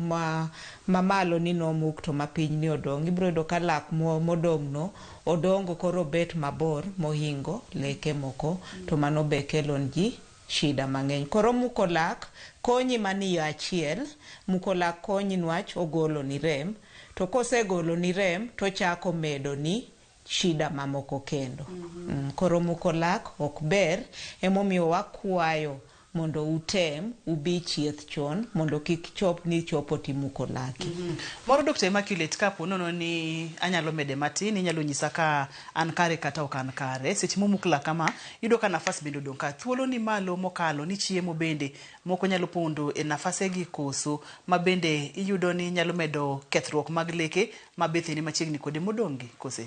mamalo ni nomuk to mapiny ni odong. Ibro yudo ka lak modong no odongo koro bet mabor mohingo leke moko to mano be kelon ji shida mang'eny. Koro muko lak konyi mani yo achiel, muko lak konyi nwach ogolo ni rem, to kosegolo ni rem to chako medo ni shida mamoko kendo. Koro muko lak ok ber, emomiyo wakwayo mondo utem ubi chieth chon mondo kik chop ni chopo timuko laki. Moro Dr. Immaculate kapo nono ni anyalo mede matin, inyalo nyisa ka an kare kata ok an kare. Seche mumukla kama, yudo ka nafas bendo dong ka thuolo ni malo mokalo ni chiemo bende moko nyalo pondo e nafase gi koso ma bende iyudo ni nyalo medo kethruok mag leke ma bethe ni machiegni kode modongi kose.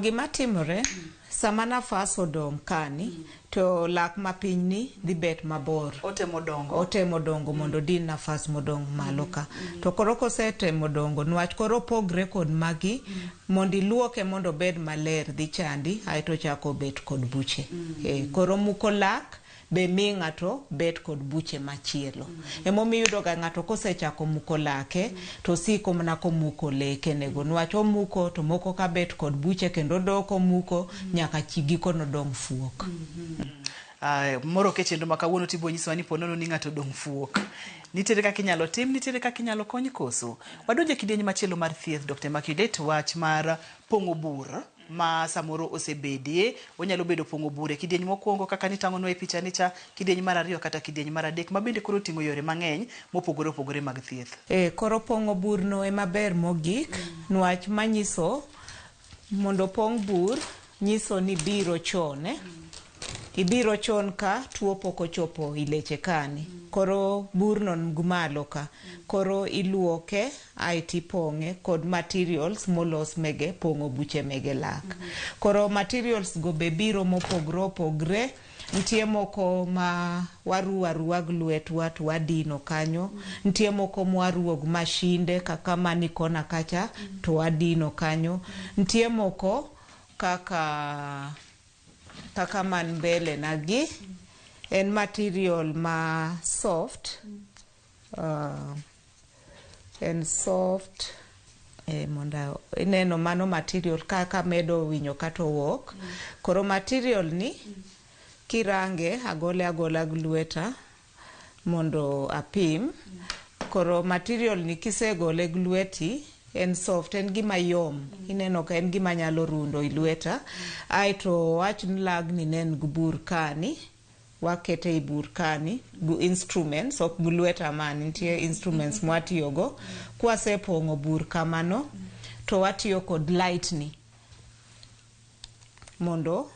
Gima timore sama nafas odong kani to lak mapiny ni dhi bet mabor. Otemo dongo mondo din nafas modong malo ka. To koro kosetemo dongo nwach koro pogre kod magi mondo iluoke mondo bed maler dhi chandi aeto chako bet kod buche. Koro muko lak be mi ng'ato bet kod buche machielo. Emomiyo yudo ga ng'ato kosechako muko lake to siko mana komuko leke nego nwach omuko to moko ka bet kod buche kendo doko muko nyaka chigiko no dong fuok. Moro ke chendo makawuono tibo nyiswa ni ponono ni ng'ato dong fuok. Nitiere kaka inyalo tim, nitiere kaka inyalo kony koso. Wadonje kidieny machielo mar thieth Dr. Immaculate, wach mar pong'o bur ma samoro osebedie, onyalo bedo pong'o bure kidieny mokwongo kaka nitang'onwa e picha ni cha, kidieny mar ariyo kata kidieny mar adek ma bende koro ting'o yore mang'eny mopogore opogore mag thieth. Koro pong'o burno ema ber mogik, nwach manyiso mondo pong' bur nyiso ni biro chon ibiro chon ka tuo poko chopo ileche kani. Koro burno ngumalo ka. Koro iluoke aiti pong'e kod materials molos mege pong'o buche mege lak. Koro materials go be biro mopogre. Ntie moko ma waruwa gi lwetwa to wadino kanyo. Ntie moko mwaruog mashinde kaka mani kona kacha to wadino kanyo. Ntie moko kaka man mbele nagi en material ma soft en soft monda ineno mano material kaka medo winyo kato wok. Koro material ni kirange agola glweta mondo apim. Koro material ni kisegole glweti en soft, en gima yom, ineno ka en gima nyalo rundo ilweta. Aito wach lag ni nen gubur kani, wakete i bur kani, gu instruments, ok gulweta man, ntie instruments mwatiyogo. Kwa se pong'o bur kamano, to watiyo kod light ni, mondo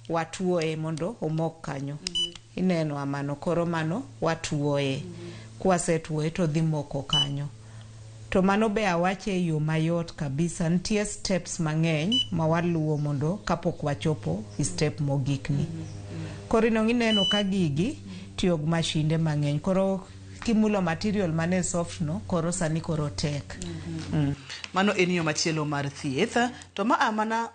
watuoe, mondo omok kanyo. Ineno amano, koro mano watuoe. Kwa se tuoe to dhi moko kanyo. To mano be awache yo mayot kabisa, ntie steps mang'eny ma waluwo mondo kapok wachopo i step mogikni. Koro ineno ka gigi tiyo gi mashinde mang'eny. Koro kimulo material mane soft no, koro sani koro tek. Mano en yo machielo mar thieth. To ma amana,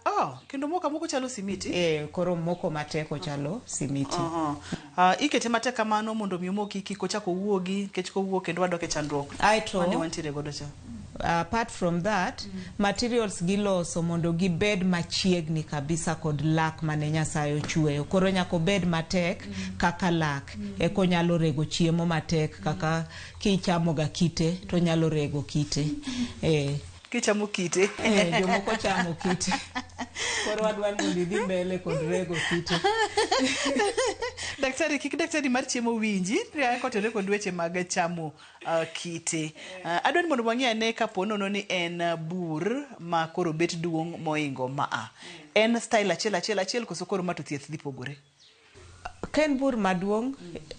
kendo moko chalo simiti? Koro moko mateko chalo simiti. Ikete matek kamano mondo mi moki kiko chako wuogi, kech ko wuok kendo wadoke chandruok. Mane wantiere godo cha. Apart from that, materials giloso mondo gibed machiegni kabisa kod lak mane Nyasaye ochweyo. Koro nyako bed matek kaka lak. Eko nyalo rego chiemo matek kaka kichamo ga kite to nyalo rego kite. Kichamo kite. Jomoko chamo kite. Koro wadwa mondo idhi mbele kod rego kite. Daktari mar chiemo winji, kotore kod weche mag chamo kite. Adwa ni mondo wang'e ane kapo nono ni en bur ma koro bet duong' moingo maa. En style achiel koso koro ma to thieth dhi pogore? Ken bur maduong'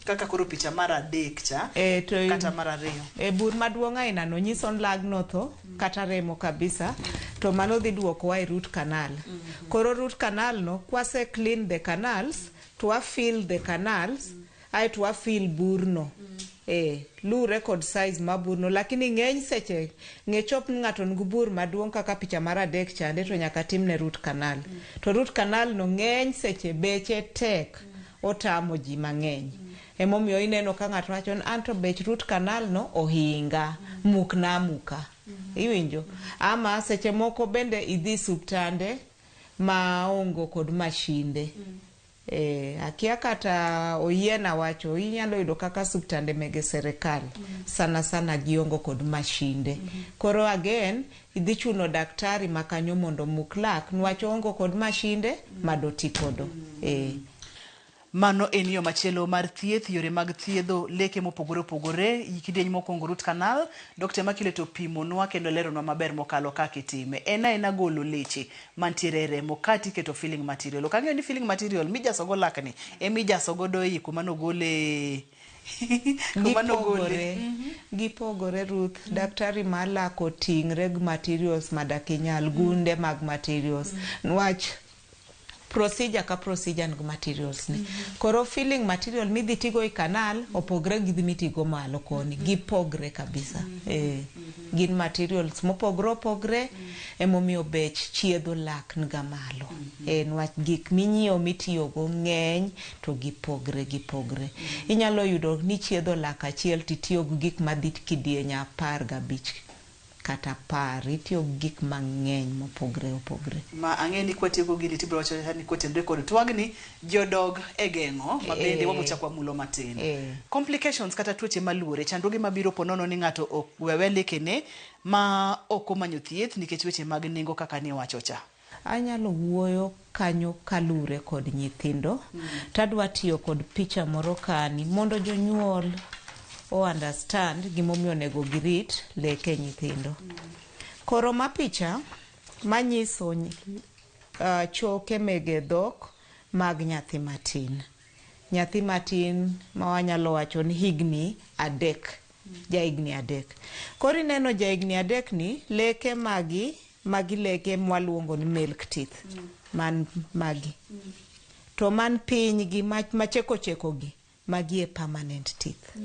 kaka koro picha mar adek cha kata mar ariyo. Bur maduong' aina no nyiso lag no tho kata remo kabisa, to mano dhi duoko wa e root canal. Koro root canal no kwase clean the canals to wa fill the canals ai to wa fill bur no. Lure kod size ma bur no, lakini ng'eny seche ng'echop ng'ato ngu bur maduong' kaka picha mar adek chande to nyaka timne root canal. To root canal no ng'eny seche beche tek, otamo ji mang'eny. Emomiyo ineno ka ng'ato wacho ni anto bech root canal no ohinga, mukna muka. Iwinjo? Ama seche moko bende idhi suptande ma ongo kod mashinde. Akia kata oyiena wacho, inyalo yudo kaka suptande mege serikal sana giongo kod mashinde. Koro again, idhi chuno daktari makanyo mondo muklak, nwacho ongo kod mashinde madoti kodo. Mano en yo machielo mar thieth, yore mag thiedho leke mopogore opogore. Kidieny mokwongo root canal, Dr. Makile to pimonwa kendo leronwa maber mokalo kaka itime. En golo leche mantiere e remo kati keto filling material. Ok ang'eyo ni filling material mijasogo lakni emijasogo do i kuma nogole gipogore Ruth. Daktari mar lak oting're gi materials madakinyal, gunde mag materials nwach procedure ka procedure nigi materials ni. Koro filling material midhi tigo i kanal opogre gi mitigo malo koni, gipogre kabisa. Gin materials mopogre emomiyo bech chiedho lak nga malo. Nwach gik minyiewo mitiyogo ng'eny to gipogre. Inyalo yudo ni chiedho lak achiel titiyo gi gik madhi kidieny 15 kata par, itiyo gik mang'eny mopogre. Ma ang'eni kwatieko gini tibro wacho ni kotendre kod twagni jodog e geng'o mabende wabochakwa mulo matin. Complications kata tuoche maluore, chandruoge mabiro ponono ni ng'ato ok wewe lekene ma ok omanyo thieth nikech weche mag nengo kaka ni wacho cha. Anyalo wuoyo kanyo kalure kod nyithindo. Tadwa tiyo kod picha moro kani mondo jonyuol understand gimomiyo nego girit leke nyithindo. Koro ma picha manyiso choke mege dhok mag nyathi matin. Nyathi matin ma wanyalo wacho ni higni 3, jahigni 3. Koro ineno jahigni 3 ni leke magi leke mwaluongo ni milk teeth. Man magi. To man piny gi macheko gi magi e permanent teeth.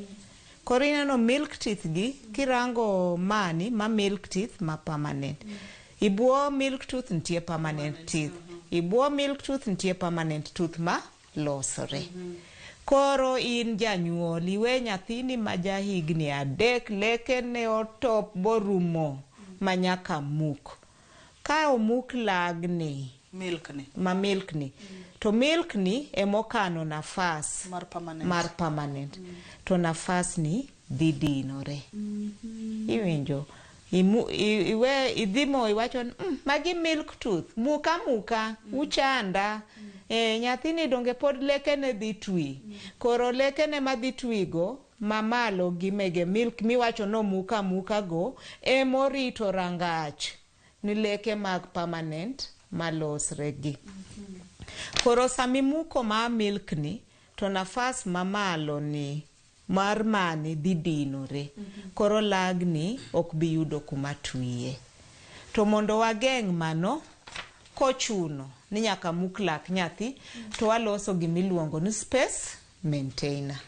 Koro ineno milk teeth gi kirango mani ma milk teeth ma permanent. Ibuo milk tooth ntie permanent teeth. Ibuo milk tooth ntie permanent tooth ma losore. Koro in janyuol iwe nyathini ma jahigni 3 leke ne otop borumo manyaka muk. Ka omuk lagni milk ni to milk ni emokano nafas mar permanent. To nafas ni dhi dinore. Iwinjo iwe idhimo iwacho magi milk tooth muka uchanda. Nyathini donge pod leke ne dhi twi. Koro leke ne madhi twigo mamalo gi mege milk miwacho no muka go emorito rangach ni leke mag permanent malosre gi. Koro samimuko ma milk ni to nafas mamalo ni mar mani dhi dinore. Koro lagni ok bi yudo kuma twiye. To mondo wageng' mano kochuno ni nyaka muk lak nyathi to waloso gimiluongo ni space maintainer.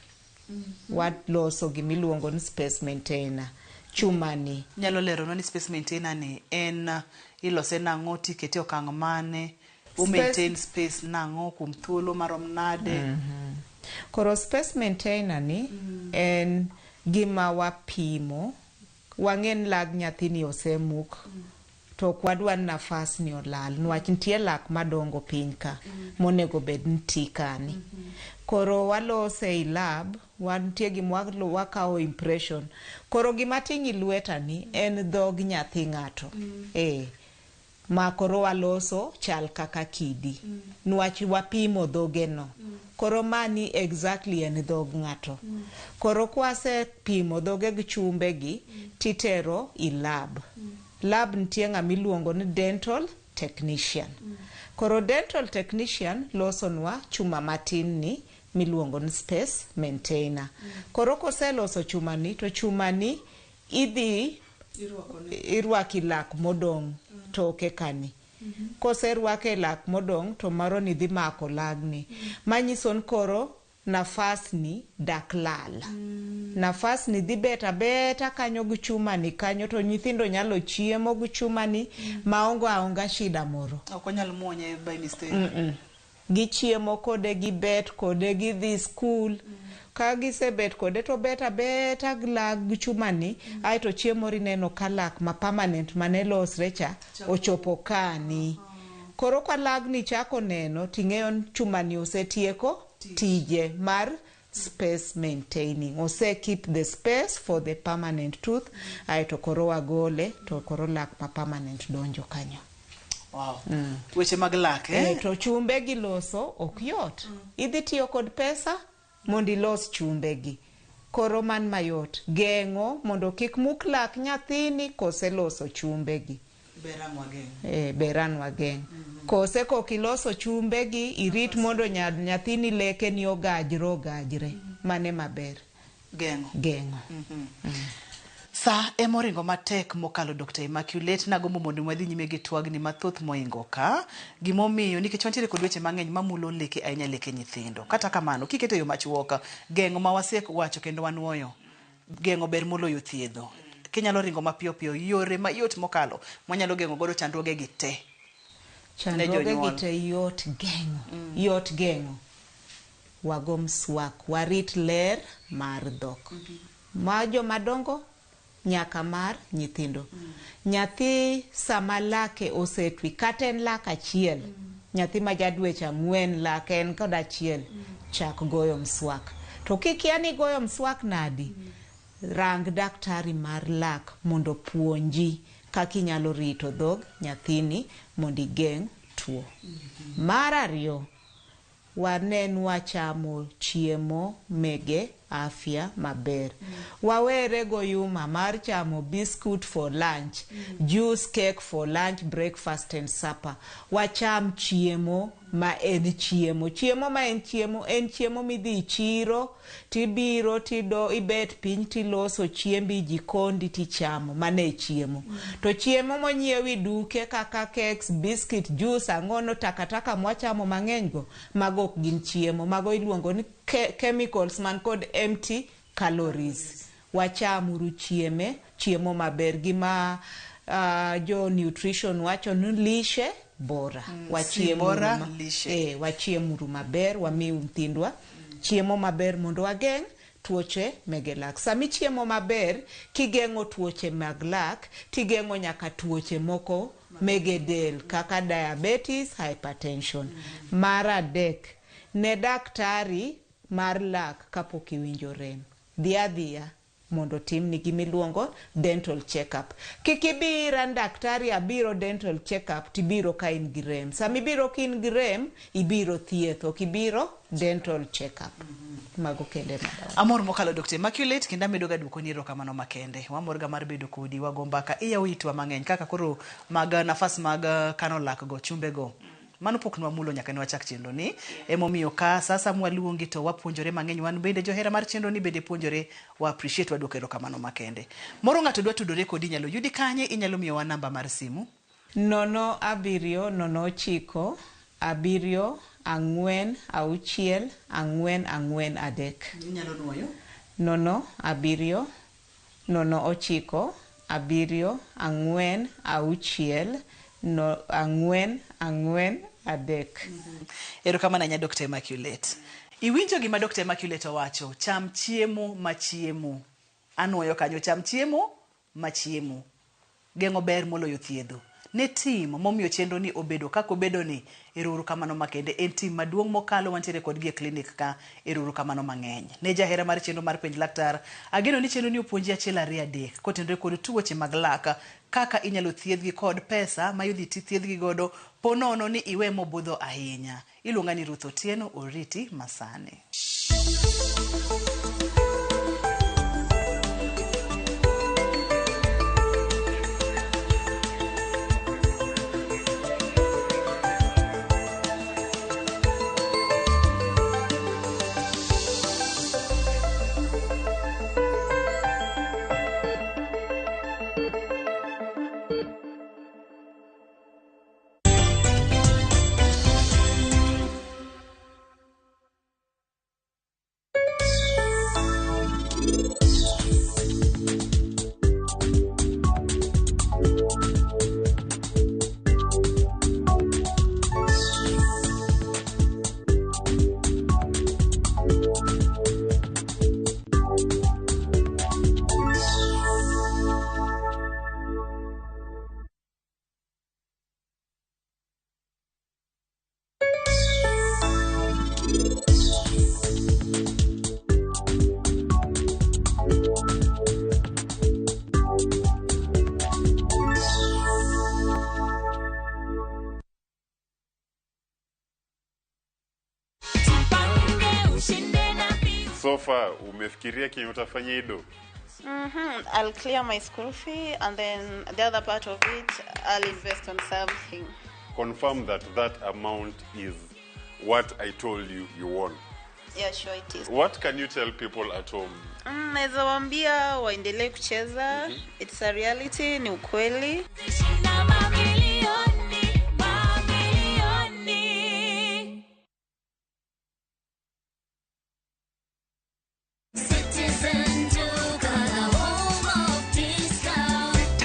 Waloso gimiluongo ni space maintainer. Chumani. Nyalo lero ni space maintainer ni en ilose nang'o tikete okang' mane o maintain space nang'o kum thuolo marom nade. Koro space maintainer ni en gima wapimo wang'en lag nyathini osemuk to kwadwa nafas ni olal nwach nitie lak madongo piny ka monego bed nti kani. Koro walose i lab wantie gima wakawo impression. Koro gima ting'i lweta ni en dhog nyathi ng'ato. Ma koro waloso chal kaka kidi. Nwach wapimo dhoge no. Koro mani exactly en dhog ng'ato. Koro kwase pimo dhoge gi chumbe gi titero i lab. Lab nitie ng'amiluongo ni dental technician. Koro dental technician losonwa chuma matin ni miluongo ni space maintainer. Koro koseloso chumani to chumani idhi irwaki lak modong' toke kani. Koserwake lak modong' to maro ni dhi mako lagni. Manyison koro nafas ni dak lal. Nafas ni dhi beta kanyo gi chumani kanyo to nyithindo nyalo chiemo gi chumani maonga shida moro. Ok onyal muonye by mistake. Gichiemo kode gibet kode gidhi school. Ka gisebet kode to beta lag chumani aito chiemo rineno kalak ma permanent mane losre cha ochopo kani. Koro kwa lagni chako neno ting'eyo chumani osetieko tije mar space maintaining. Ose keep the space for the permanent tooth aito koro wagole to koro lak ma permanent donjo kanyo. Wow. Weche mag lak to chumbe gi loso ok yot. Idhi tiyo kod pesa mondo ilos chumbe gi. Koro man mayot. Geng'o mondo kik muk lak nyathini kose loso chumbe gi. Beran wageng. Kose kokiloso chumbe gi irit mondo nyathini leke ni ogajre. Mane maber. Geng'o. Sa emoringo matek mokalo Dr. Immaculate nagombo mondo wadhi nyime gi twagni mathoth moingo ka gimomiyo nikech wantiere kod weche mang'eny mamulo leke ahinya leke nyithindo. Kata kamano kiketo yo machuoka geng'o ma wasek wacho kendo wanuoyo geng'o ber moloyo thiedho. Kinyalo ringo mapiyo piyo yore mayot mokalo mwanyalo geng'o godo chandruoge gi te. Chandruoge gi te yot geng'o. Wago mswak, warit ler mar dhok. Majo madongo nyaka mar nyithindo. Nyathi sama lake osetwi kata en lak achiel. Nyathi ma jadweche 4 lake en kod achiel. Chak goyo mswak. To kikia ni goyo mswak nadi? Rang daktari mar lak mondo puonji kaka inyalo rito dhog nyathini mondo igeng' tuo. Mar ariyo, wanen wachamo chiemo mege afya maber. Wawere goyuma mar chamo biscuit for lunch, juice, cake for lunch, breakfast and supper. Wacham chiemo ma en chiemo. Chiemo ma en chiemo midhi chiro, tibiro tido ibet piny tiloso chiembi jikondi tichamo. Mane chiemo. To chiemo monyiewi duke kaka cakes, biscuit, juice, ang'ono takataka mwachamo mang'eny go, mago ok gin chiemo. Mago iluongo ni chemicals man kod empty calories. Wachamuru chiemo maber gima jo nutrition wacho ni lishe bora. Wachiemuru maber, wamiu nyithindwa chiemo maber mondo wageng' tuoche mege lak. Sami chiemo maber, kigeng'o tuoche mag lak, tigeng'o nyaka tuoche moko mege del kaka diabetes, hypertension. Mar adek, ne daktari mar lak kapok iwinjo rem. Dhia mondo timni gimiluongo dental check-up. Kikibira daktari abiro dental check-up tibiro ka in gi rem. Sami biro ka in gi rem, ibiro thietho. Kibiro dental check-up. Mago kende madawa. Amor mokalo Dr. Immaculate kenda medo ga duko niro kamano makende. Wamor ga mar bedo kodi wagombaka iya uitwa mang'eny kaka koro mag nafas mag kano lak go chumbe go. Mano pok nwamulo nyaka ne wachak chenro ni. Emomiyo ka sasa mwaluongi to wapuonjore mang'eny wan bende johera mar chenro ni bende puonjore wa appreciate waduoko erokamano makende. Moro ng'ato dwa tudore kodi inyalo yudi kanye inyalo miyo wa namba mar simu 07099 7464443. Inyalo nuoyo 07099 Erokamano nya Dr. Immaculate. Iwinjo gima Dr. Immaculate owacho, cham chiemo machiemo. Anuoyo kanyo cham chiemo machiemo. Geng'o ber moloyo thiedho. Ne tim momiyo chenro ni obedo kako obedo ni erokamano makende en tim maduong' mokalo wantiere kod gi clinic ka erokamano mang'eny. Ne jahera mar chenro mar penj laktar ageno ni chenro ni opuonji achiel 2 3 kotenore kod tuoche mag lak kaka inyalo thiedhgi kod pesa ma yudhi thiedhgi godo ponono ni iwe mobudho ahinya. Iluonga ni Ruth Otieno, oriti masane. So far umefikiria kenye utafanya hido? I'll clear my school fee and then the other part of it I'll invest on something. Confirm that amount is what I told you won. Yeah, sure it is. What can you tell people at home? Naweza waambia waendelee kucheza. It's a reality, ni ukweli.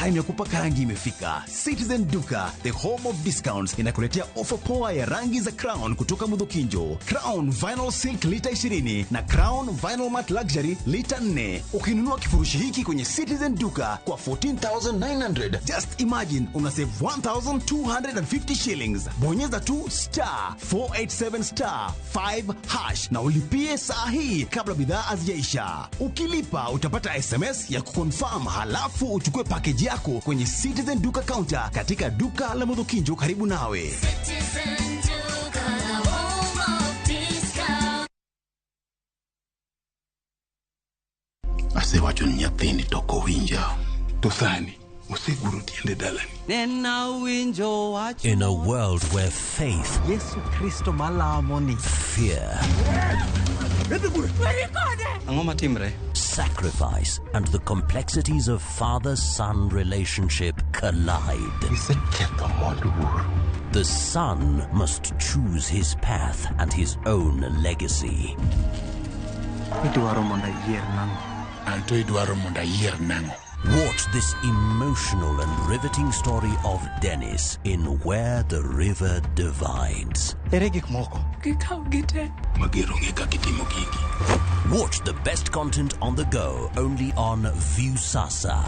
Time ya kupaka rangi imefika. Citizen Duka, the home of discounts, inakuletea ofa poa ya rangi za Crown kutoka Mudhokinjo. Crown Vinyl Silk lita 20 na Crown Vinyl Matte Luxury lita 4. Ukinunua kifurushi hiki kwenye Citizen Duka kwa 14,900, just imagine una save 1,250 shillings. Bonyeza tu *487*5# na ulipie saa hii kabla bidhaa hazijaisha. Ukilipa utapata SMS ya kuconfirm, halafu uchukue package yako kwenye Citizen Duka counter katika duka la Mudhokinjo karibu nawe. Ase wacho nyathini toko winja. Tosani, usiguru tiende dalani. In a world where faith, Yesu Kristo malamoni, fear, sacrifice, and the complexities of father-son relationship collide. The son must choose his path and his own legacy. Watch this emotional and riveting story of Dennis in Where the River Divides. Watch the best content on the go only on Viusasa.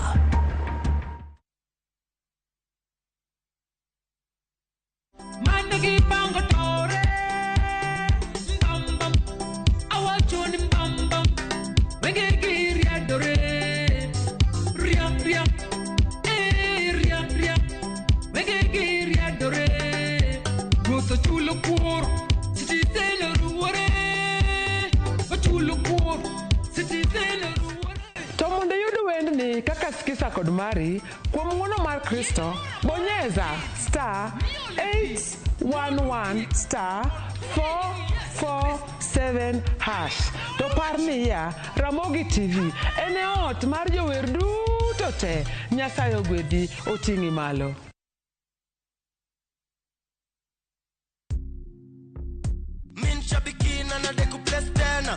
Tomonde yudo wendni kaka Skiza kod Mari kuom ng'uono mar Kristo, bonyeza *811*447#. To par niya, Ramogi TV en e ot mar jower duto te. Nyasaye ogwedhi, oting'i malo.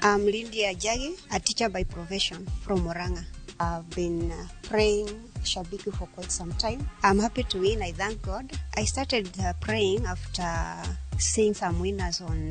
I'm Lindy Ajagi, a teacher by profession from Murang'a. I've been praying Shabiki for quite some time. I'm happy to win. I thank God. I started praying after seeing some winners on